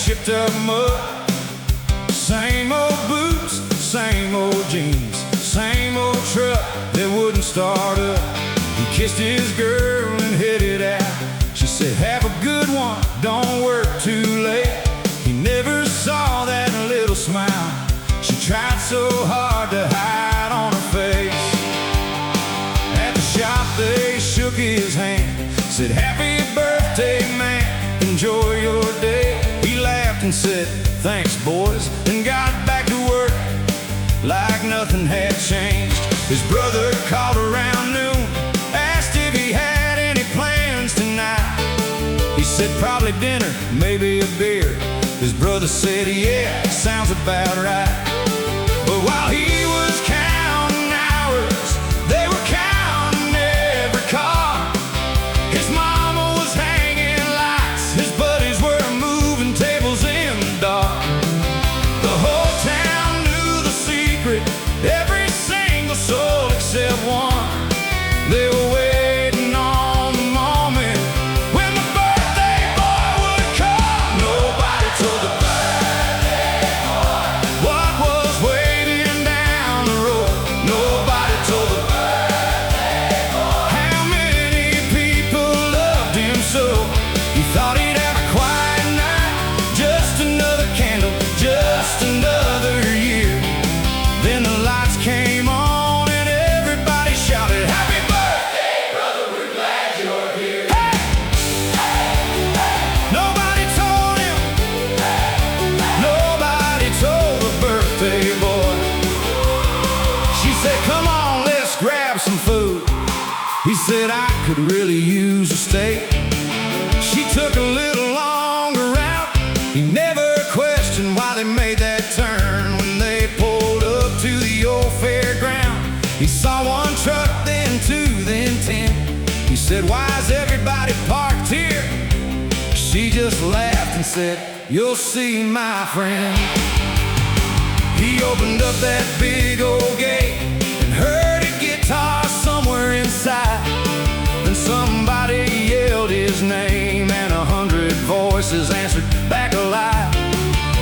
chipped up mud. Same old boots, same old jeans, same old truck that wouldn't start up. He kissed his girl and headed out. She said, have a good one, don't work too late. He never saw that little smile she tried so hard to hide on her face. At the shop they shook his hand, said, happy birthday, man, enjoy your day. He laughed and said, thanks, boys, and got back to work like nothing had changed. His brother called around noon, asked if he had any plans tonight. He said, probably dinner, maybe a beer. His brother said, yeah, sounds about right. But while he was counting hours, they were counting every car. His mama was hanging lights, his buddies were moving tables in the dark. The whole town knew the secret, every single soul except one. They were waiting on the moment when the birthday boy would come. Nobody told the birthday boy what was waiting down the road. Nobody told the birthday boy how many people loved him so. He thought he'd have a quiet night, just another candle, just another year. Then the lights came on and everybody shouted, happy birthday, brother, we're glad you're here. Hey! Nobody told him, nobody told the birthday boy. She said, come on, let's grab some food. He said, I could really use a steak. She took a little longer route. He never questioned why they made that turn when they pulled up to the old fairground. He saw one truck, then two, then 10. He said, why is everybody parked here? She just laughed and said, you'll see, my friend. He opened up that big old gate and heard a guitar somewhere inside. Then somebody yelled his name and 100 voices answered back alive.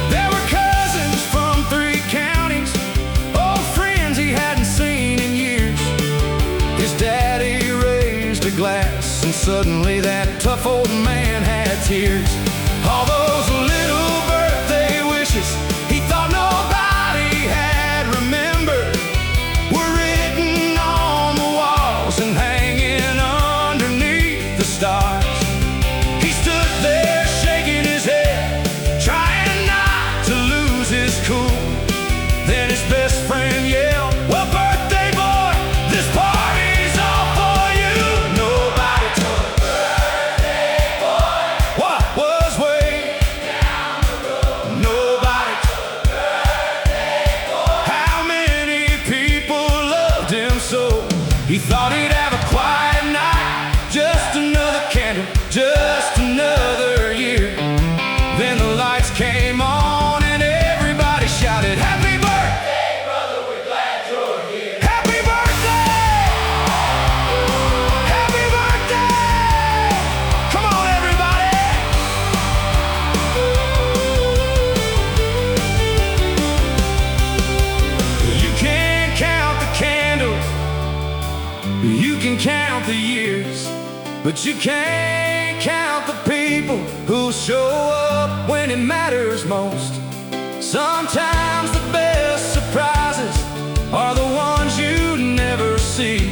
There were cousins from 3 counties, old friends he hadn't seen in years. His daddy raised a glass and suddenly that tough old man had tears. All those little birthday wishes he thought nobody had remembered were written on the walls and hanging underneath the stars. He stood there shaking his head, trying not to lose his cool. Then his best friend yelled, well, birthday boy, this party's all for you. Nobody told the birthday boy what was waiting down the road. Nobody told the birthday boy how many people loved him so. He thought he'd have a quiet night, just another candle, just another year. Then the lights came on and everybody shouted, happy birthday, brother, we're glad you're here. Happy birthday! Happy birthday! Come on, everybody! You can't count the candles, you can count the years, but you can't count the people who show up when it matters most. Sometimes the best surprises are the ones you never see.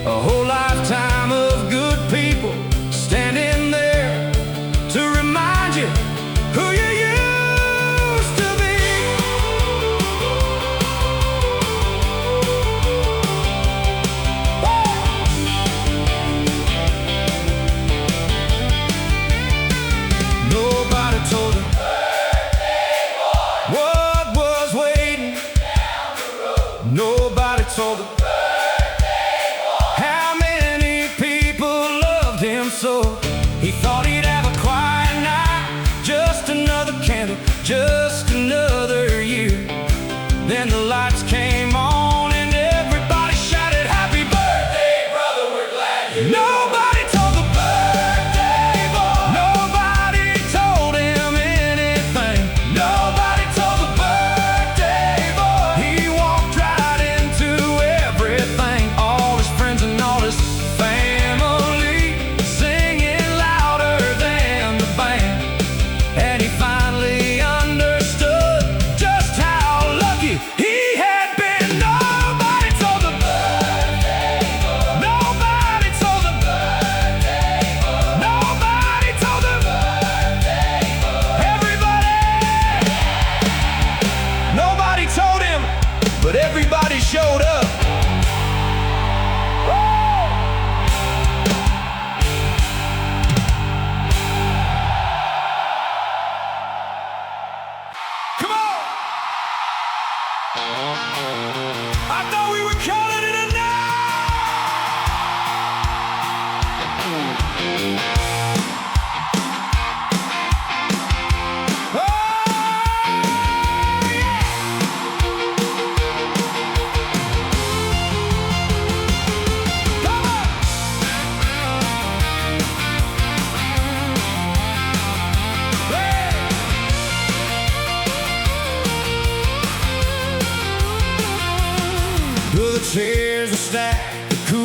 A whole lifetime of good people standing there to remind you who you used to be. Nobody told him what was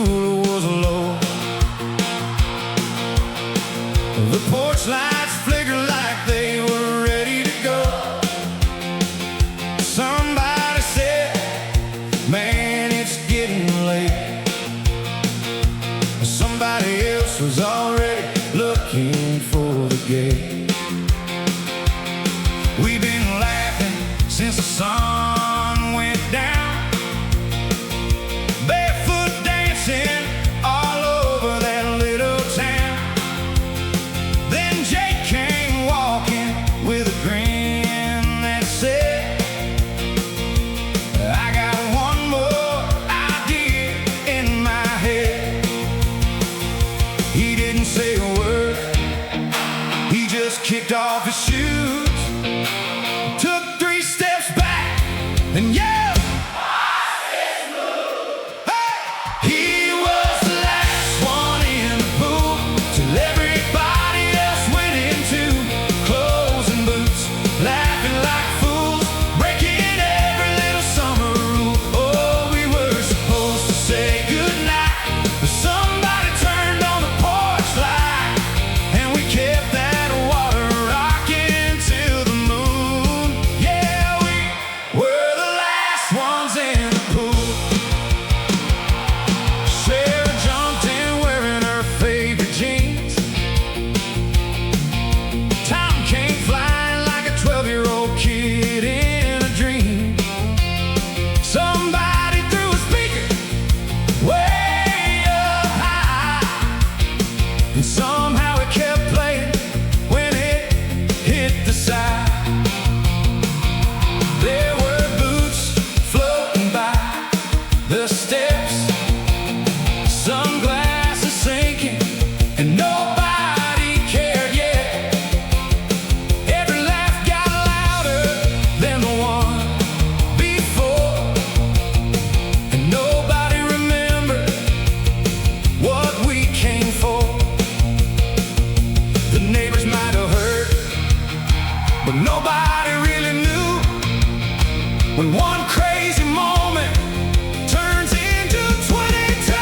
cooler was low. The porch lights flickered like they were ready to go. Somebody said, man, it's getting late. Somebody else was already looking for the gate. We've been laughing since the sun went down, barefoot dancing all over that little town. Then Jake came walking with a grin that said, I got one more idea in my head. He didn't say a word, he just kicked off his shoes, took 3 steps back, and yelled, hey! He was the last one in the pool till everybody else went into clothes and boots, laughing like fools, breaking every little summer rule. Oh, we were supposed to say goodnight, but somebody turned on the porch light, and we kept that water rocking till the moon. Yeah, we were the last ones in the pool. Sarah jumped in wearing her favorite jeans. Time came flying like a 12-year-old kid in a dream. Somebody threw a speaker way up high, and somehow it kept playing when it hit the side. There were boots floating by the steps, sunglasses sinking, and nobody cared yet. Every laugh got louder than the one before, and nobody remembered what we came for. The neighbors might have heard, but nobody really knew when one crazy moment turns into 22.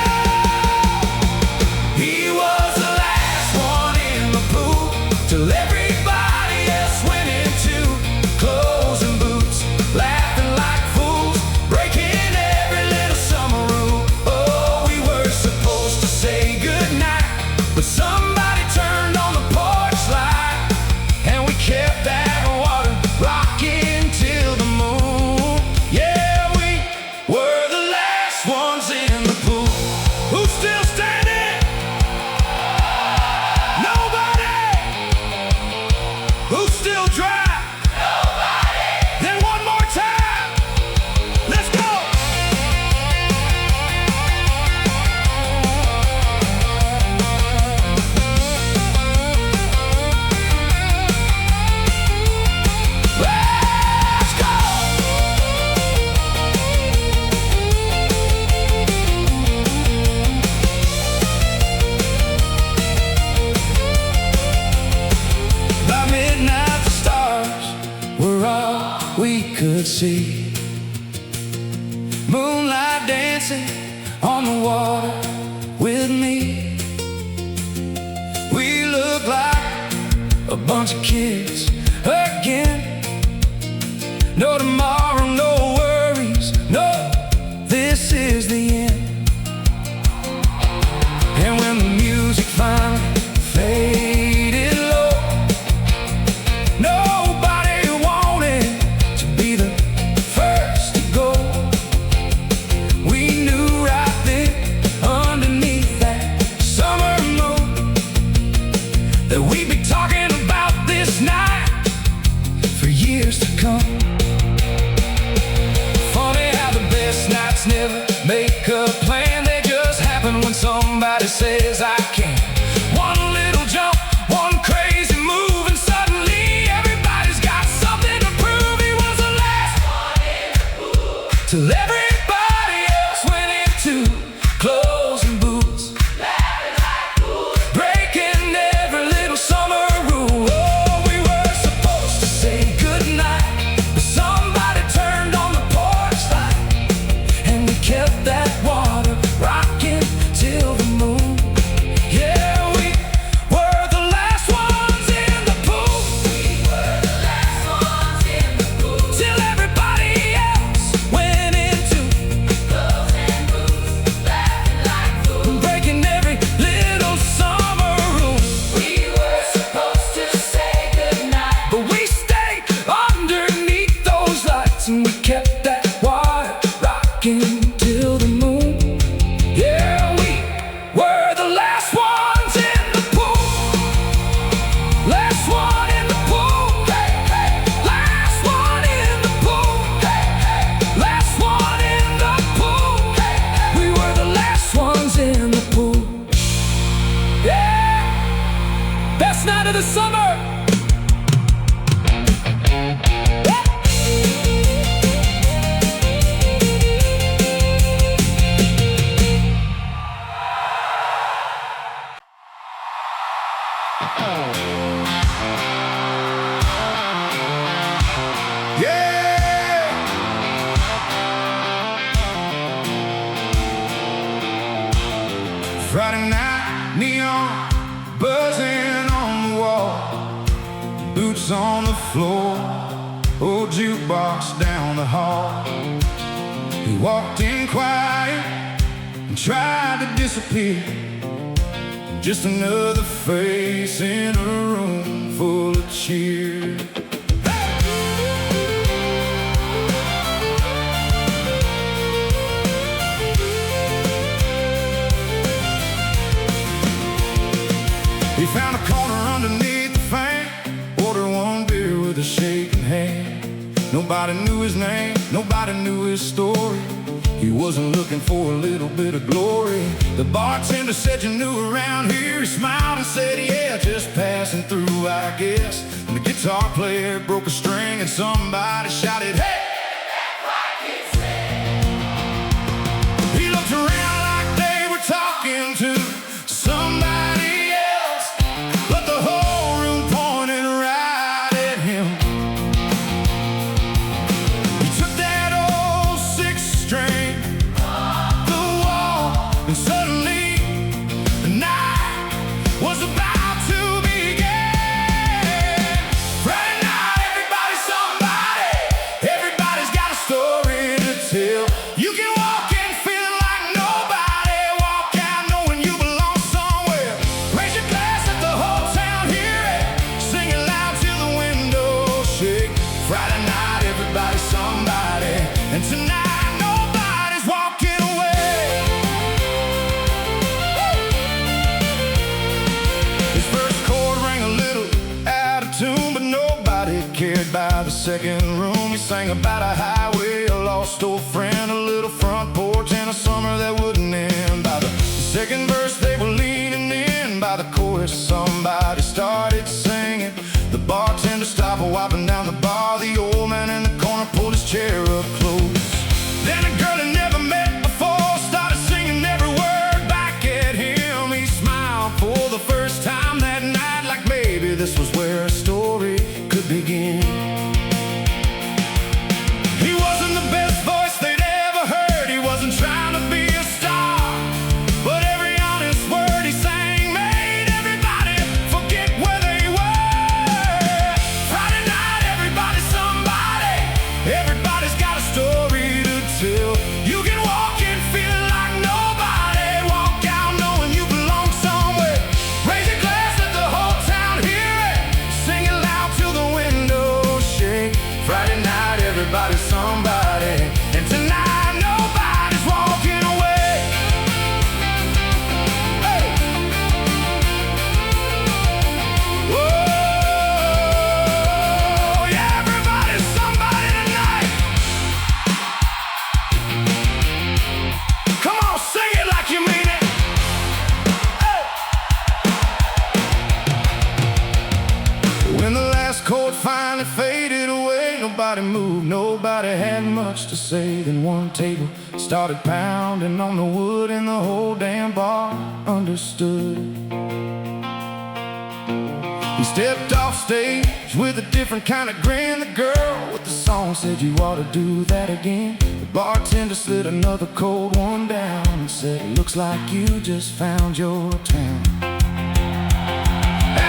He was the last one in the pool till everybody else went into clothes and boots, laughing like fools, breaking every little summer rule. Oh, we were supposed to say goodnight, but somebody turned on the porch light, and we kept that water rocking till the moon. Yeah, we were the last ones in the pool. Who's still standing? Nobody. Who's still dry? Nobody. Then one more time. Let's go. Let's go. By midnight, the stars were all we could see. Moonlight dancing on the water with me. We look like a bunch of kids again. No tomorrow, no worries, no, this is the end. And when the music finally faded low, nobody wanted to be the first to go. We knew right then, underneath that summer moon, that we'd be talking about this night for years to come. Funny how the best nights never make a plan, they just happen when somebody says I can. One little jump, one crazy move, and suddenly everybody's got something to prove. He was the last one in the pool till everybody else went into clothes and boots, laughing like fools, breaking every little summer rule. Oh, we were supposed to say goodnight, but somebody turned on the porch light, and we kept that water rocking the summer. Friday night, neon buzzing on the wall, boots on the floor, old jukebox down the hall. He walked in quiet and tried to disappear, just another face in a room full of cheer. He found a corner underneath the fan, ordered one beer with a shaking hand. Nobody knew his name, nobody knew his story. He wasn't looking for a little bit of glory. The bartender said, "You new around here?" He smiled and said, "Yeah, just passing through, I guess." And the guitar player broke a string and somebody shouted, "Hey, that's what he said." He looked around like they were talking to somebody, but the whole room pointed right at him. He took that old six-string off the wall, and suddenly the night was about to begin. Friday night, everybody's somebody. Everybody's got a story to tell. You can walk in feeling like nobody. Walk out knowing you belong somewhere. Raise your glass at the whole town, hear it. Sing it loud till the windows shake. Friday night, everybody's somebody. And tonight, nobody's walking away. His first chord rang a little out of tune, but nobody cared by the second room. He sang about a highway, a lost old friend, a little front porch, and a summer that wouldn't end. By the second verse, they were leaning in. By the chorus, somebody started singing. The bartender stopped wiping down the bar. The old man in the corner pulled his chair up close. Then a girl he never met before started singing every word back at him. He smiled for the first time that night, like maybe this was where a story could begin. He wasn't the best voice they'd ever heard. He wasn't trying to be a star, but every honest word he sang made everybody forget where they were. Friday night, everybody's somebody. Everybody's got a story to tell. You can walk in feeling like nobody. Walk out knowing you belong somewhere. Raise your glass, let the whole town hear it. Sing it loud till the windows shake. Friday night, everybody's somebody. And tonight, nobody's walking away. Hey! Whoa! Yeah, everybody's somebody tonight. Come on, sing it like you mean it. Hey! When the last chord finally faded away, nobody moved, nobody had much to say. Then one table started pounding on the wood, and the whole damn bar understood. He stepped off stage with a different kind of grin. The girl with the song said, "You ought to do that again." The bartender slid another cold one down and said, "Looks like you just found your town."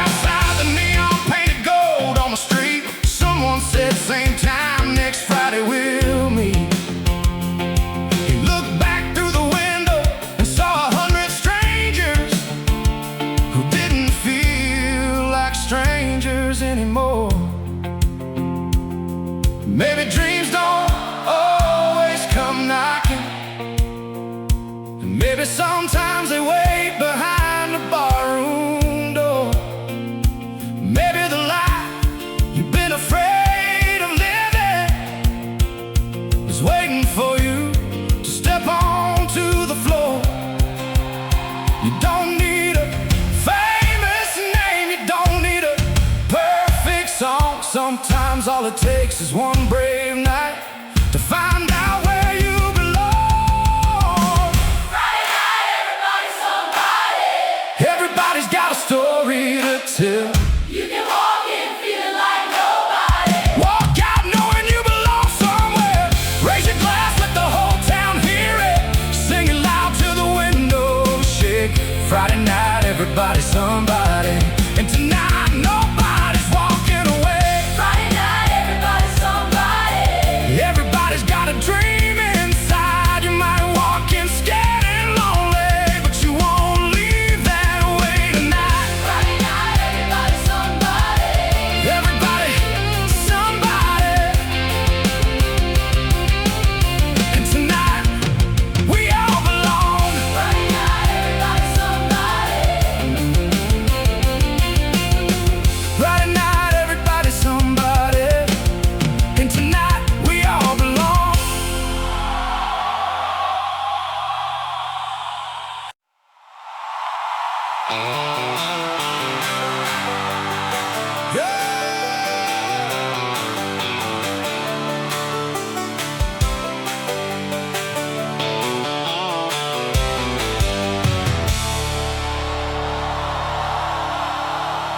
Outside, the neon painted gold on the street, someone said, "Same time next Friday we'll meet." He looked back through the window and saw 100 strangers who didn't feel like strangers anymore. Maybe dreams don't always come knocking, and maybe sometimes they wait behind the barroom door. Maybe the life you've been afraid of living is waiting for you to step onto the floor. You don't need a famous name, you don't need a it takes is one brave night to find out where you belong. Friday night, everybody's somebody. Everybody's got a story to tell. You can walk in feeling like nobody. Walk out knowing you belong somewhere. Raise your glass, let the whole town hear it. Sing it loud till the windows shake. Friday night, everybody's somebody. And tonight, nobody's walking away. Friday night, everybody's somebody. Everybody's got a dream inside. You might walk in scared and lonely, but you won't leave that way tonight. Friday night, everybody's somebody. Everybody, somebody. And tonight, we all belong. Friday night, everybody's somebody. Friday night, everybody's somebody. And tonight, we all belong. Yeah.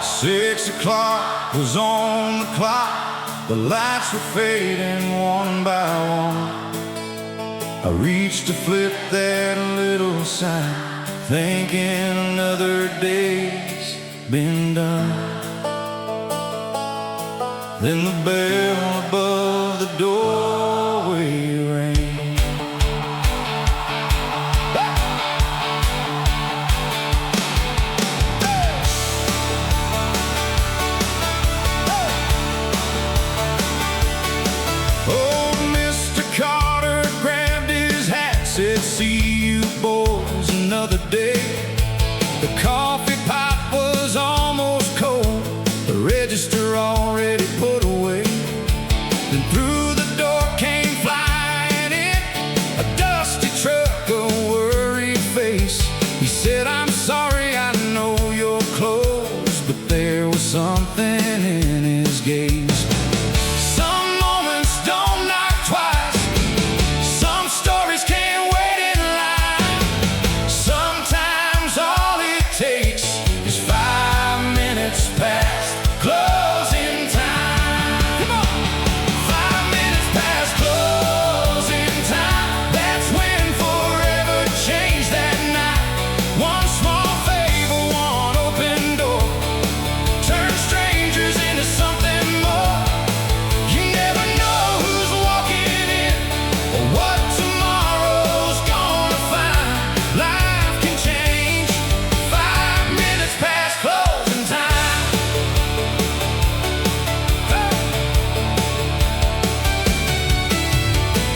6 o'clock was on the clock. The lights were fading one by one. I reached to flip that little sign, thinking another day's been done. Then the bell above the doorway rang. Old Mr. Carter grabbed his hat, said, "See you boys another day." The coffee pot was almost cold, the register already put away. Then through the door came flying in a dusty truck, a worried face. He said, "I'm sorry, I know you're closed," but there was something in his gaze. Some moments don't knock twice. Some stories can't wait in line. Sometimes all it takes is 5 minutes past closing time. Come on! 5 minutes past closing time. That's when forever changed that night. One small favor, one open door, turned strangers into something more. You never know who's walking in or what tomorrow's gonna find. Life can change. 5 minutes past closing time.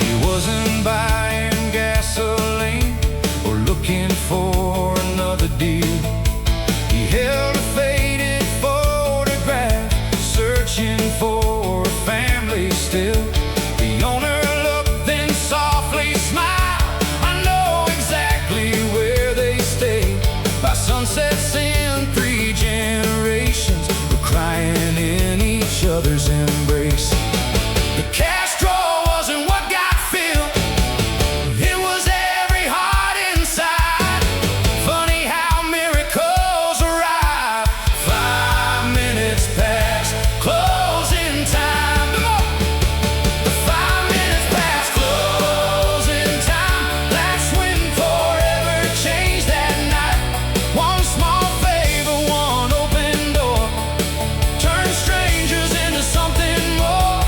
He wasn't buying gasoline or looking for another deal. He held a faded photograph, searching for a family still. The owner looked, then softly smiled. "I know exactly where they stay. By sunsets in 3 generations, we're crying in each other's embrace." The cash drawer wasn't what got filled, it was every heart inside. Funny how miracles arrive. 5 minutes past closing time. Come on! 5 minutes past closing time. That's when forever changed that night. One small favor, one open door, turned strangers into something more.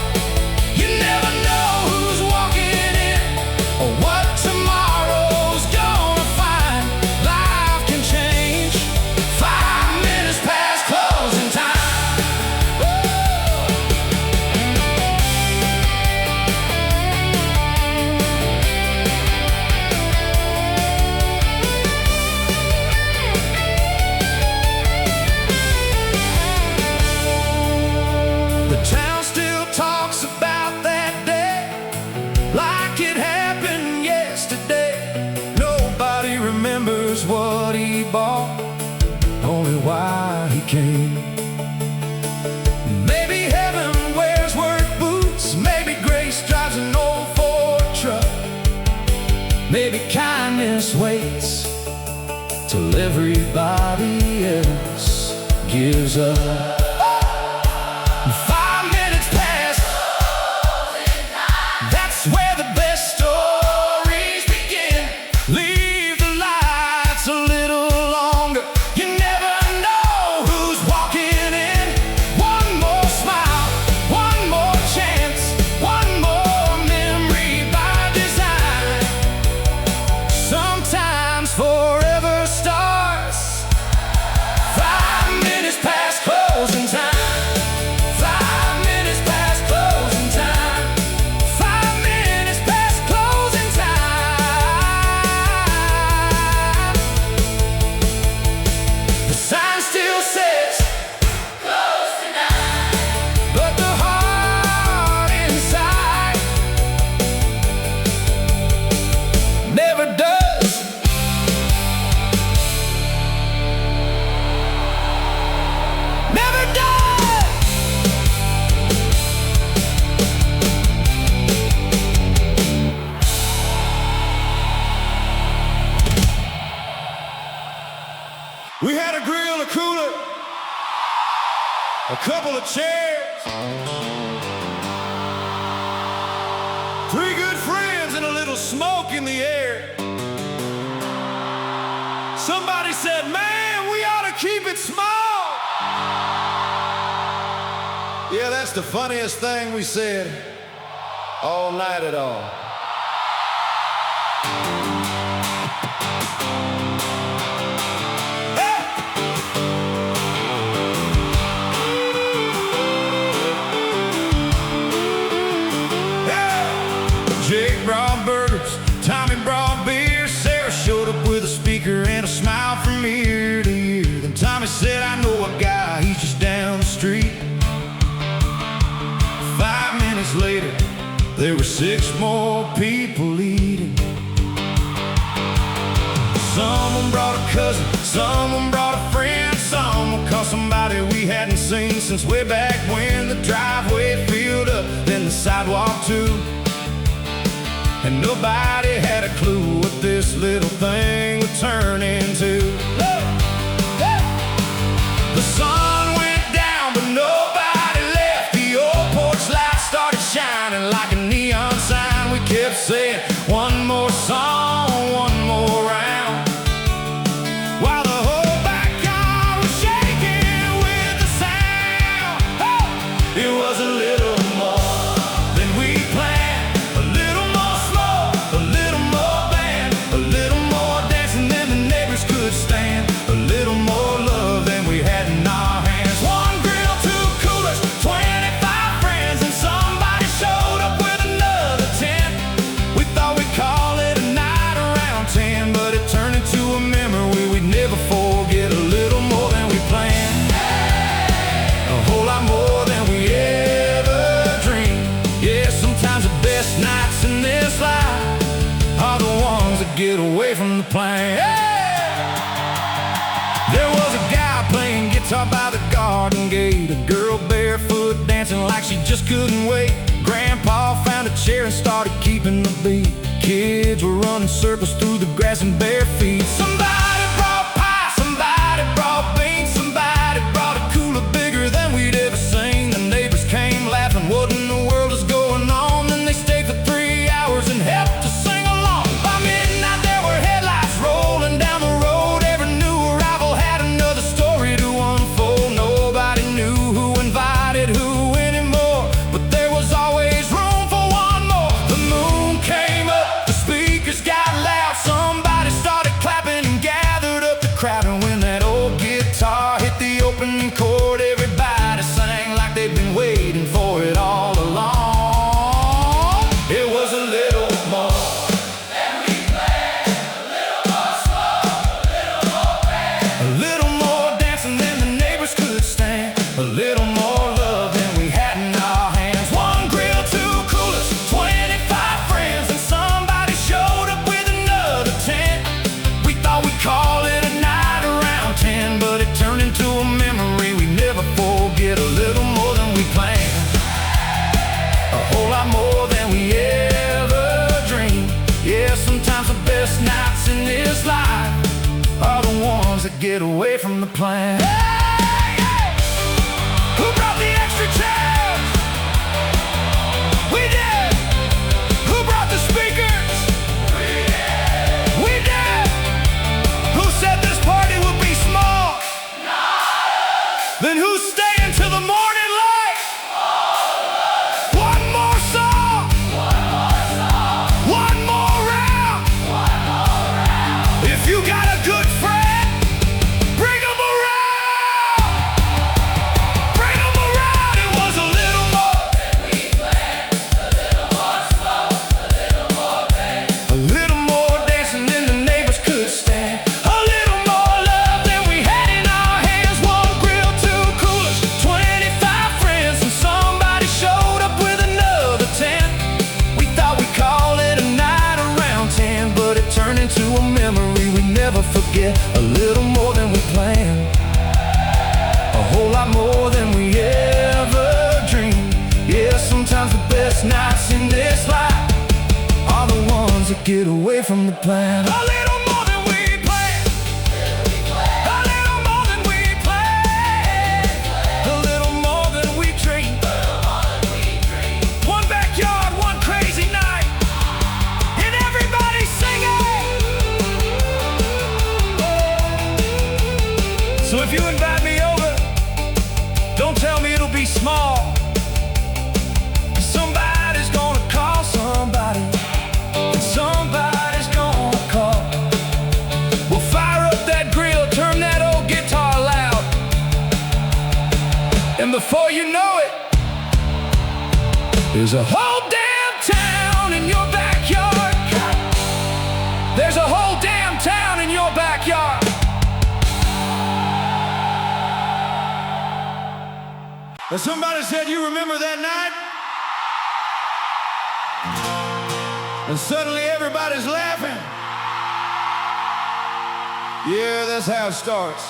You never know who's walking in or what tomorrow's gonna find. Life can change. 5 minutes past closing time. The town still talks about that day like it happened yesterday. Nobody remembers what he bought, only why he came. Maybe heaven wears work boots till everybody else gives up. 5 minutes past, that's where the best stories begin. Leave the lights a little longer, you never know who's walking in. One more smile, one more chance, one more memory by design. Sometimes forever starts 5 minutes past closing time. 5 minutes past closing time. 5 minutes past closing time. The sign still says close tonight, but the heart inside never does. Never does. We had a grill, a cooler, a couple of chairs, 3 good friends, and a little smoke in the air. Somebody said, man, we ought to keep it small. Yeah, that's the funniest thing we said all night at all. Jake brought burgers, Tommy brought beer, Sarah showed up with a speaker and a smile from ear to ear. Then Tommy said, I know a guy, he's just down the street. 5 minutes later, there were 6 more people eating. Someone brought a cousin, someone brought a friend, someone caught somebody we hadn't seen since way back when. The driveway filled up, then the sidewalk too. And nobody had a clue what this little thing would turn into. The sun went down, but nobody left. The old porch light started shining like a neon sign. We kept saying, one more song, one more round, while the whole backyard was shaking with the sound. Oh! It was a little more than we planned, a little more smoke, a little more band, a little more dancing than the neighbors could stand, a little more love than we had in our hands. 1 grill, 2 coolers, 25 friends, and somebody showed up with another tent. We thought we'd call it a night around 10, but it turned into a memory we'd never forget. A little more than we planned, a whole lot more than we ever dreamed. Yeah, sometimes the best nights in this life are the ones that get away from the plan. There was a guy playing guitar by the garden gate, a girl barefoot dancing like she just couldn't wait. Grandpa found a chair and started keeping the beat. Kids were running circles through the grass in bare feet. Somebody brought pie, somebody brought beans, somebody brought a cooler bigger than we'd ever seen. The neighbors came laughing, what in the world is going on? Then they stayed for 3 hours and helped us sing along. By midnight there were headlights rolling down the road. Every new arrival had another story to unfold. Nobody knew who invited who anymore, but there was always room for one more. The moon came up, the speakers got loud, somebody started clapping and gathered up the crowd. And when that old guitar hit the opening chord, everybody sang like they'd been waiting for it all along. It was a little more than we planned, a little more smoke, a little more band, a little more dancing than the neighbors could stand, a little more love than we had in our hands. 1 grill, 2 coolers, 25 friends, and somebody showed up with another tent. We thought we'd call it a night around 10, but it turned into a memory we never forget. A little more than we planned, a whole lot more than we ever dreamed. Yeah, sometimes the best nights in this life are the ones that get away from the plan. Hey, hey! Who brought the extra chairs? We did! Who brought the speakers? We did! We did! Who said this party would be small? Not us! Then who's staying till the morning light? All of us! One more song! One more song! One more round! One more round! If you got a good friend, bring 'em around! Bring 'em around! It was a little more than we planned. A little more smoke, a little more pain. A little more dancing than the neighbors could stand. A little more love than we had in our hands. One grill, two coolers, 25 friends, and somebody showed up with another 10. We thought we'd call it a night around 10, but it turned into a memory we never forget. A little more than we planned, a whole lot more than we ever dreamed. Yeah, sometimes the best nights in this life are the ones that get away from the plan. A little more than we planned. A little more than we planned. A little more than we dreamed. One backyard, one crazy night, and everybody singing. So if you invite me over, don't tell me it'll be small. Somebody's gonna call somebody, and somebody's gonna call. We'll fire up that grill, turn that old guitar loud, and before you know it, there's a whole damn town in your backyard. There's a whole damn town in your backyard. And somebody said, you remember that night? And suddenly everybody's laughing. Yeah, that's how it starts.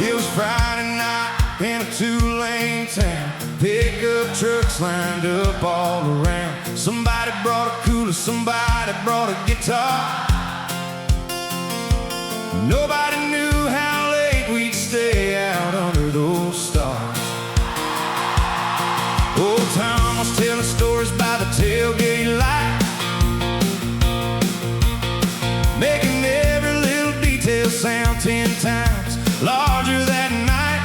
It was Friday night in a two-lane town. Pickup trucks lined up all around. Somebody brought a cooler, somebody brought a guitar. Nobody knew how late we'd stay out under those stars. Old Tom was telling stories by the tailgate light, making every little detail sound 10 times larger that night.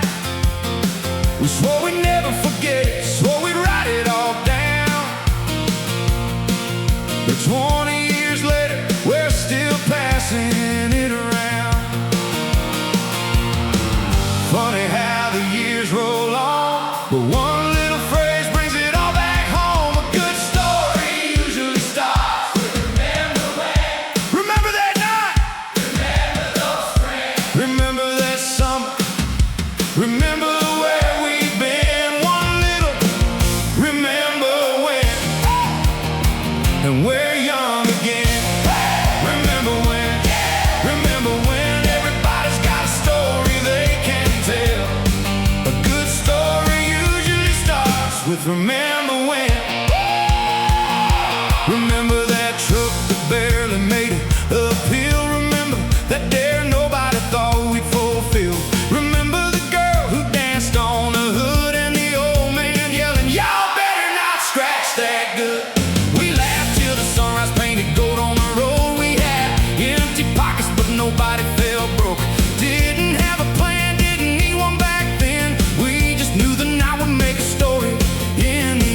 We swore we'd never forget it, swore we'd write it all down. But 20 years later, we're still passing it around. Funny how the years roll on, but one little phrase brings it all back home. A good story usually starts with remember when. Remember that night. Remember those friends. Remember that summer. Remember where we've been. One little remember when. And we're young again. Remember when. Remember when everybody's got a story they can tell. A good story usually starts with remember when. Remember that truck that barely made it uphill. Remember that dare nobody thought we'd fulfill. Remember the girl who danced on the hood and the old man yelling, y'all better not scratch that good. We laughed till the sunrise, painted gold on the road. We had empty pockets, but nobody felt broke. Didn't have a plan, didn't need one back then. We just knew the night would make a story in the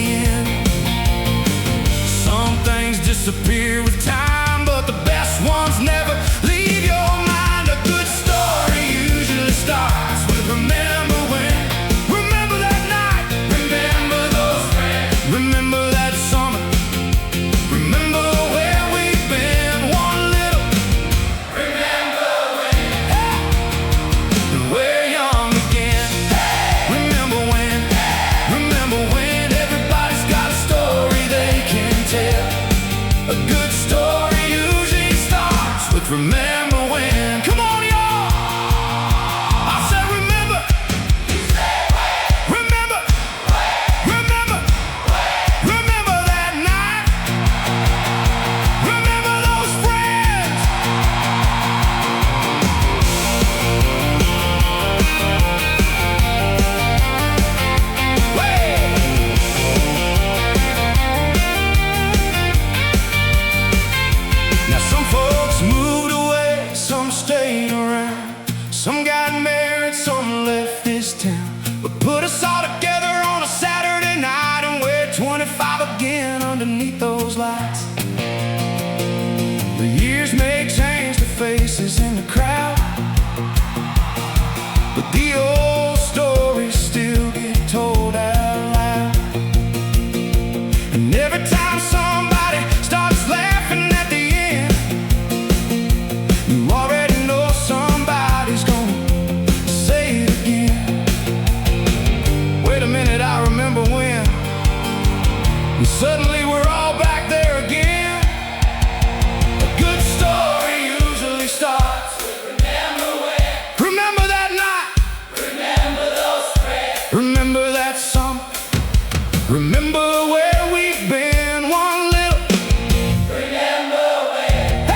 but the old stories still get told out loud. And every time somebody starts laughing at the end, you already know somebody's gonna say it again. Wait a minute, I remember when. And suddenly we're all back there again. A good story usually starts with remember when. Remember that night. Remember those friends. Remember that summer. Remember where we've been one little. Remember when.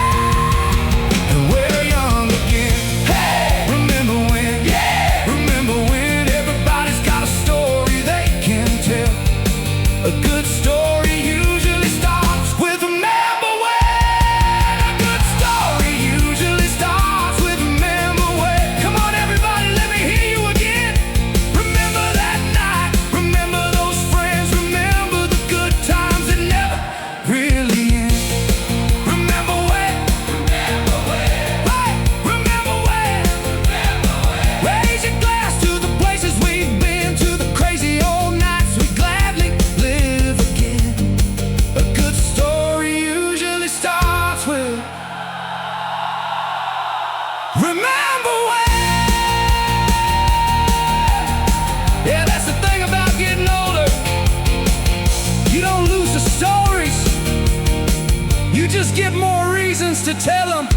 And we're young again. Hey, Remember when. yeah. Remember when everybody's got a story they can tell. A good story usually starts with remember when. A good story usually starts with remember when. Come on everybody, let me hear you again. Remember that night. Remember those friends. Remember the good times that never really end. Remember when. Remember when. Hey, remember when. Remember when. Raise your glass to the places we've been, to the crazy old nights we gladly live again. A good story usually starts with remember when. Yeah, that's the thing about getting older. You don't lose the stories, you just get more reasons to tell them.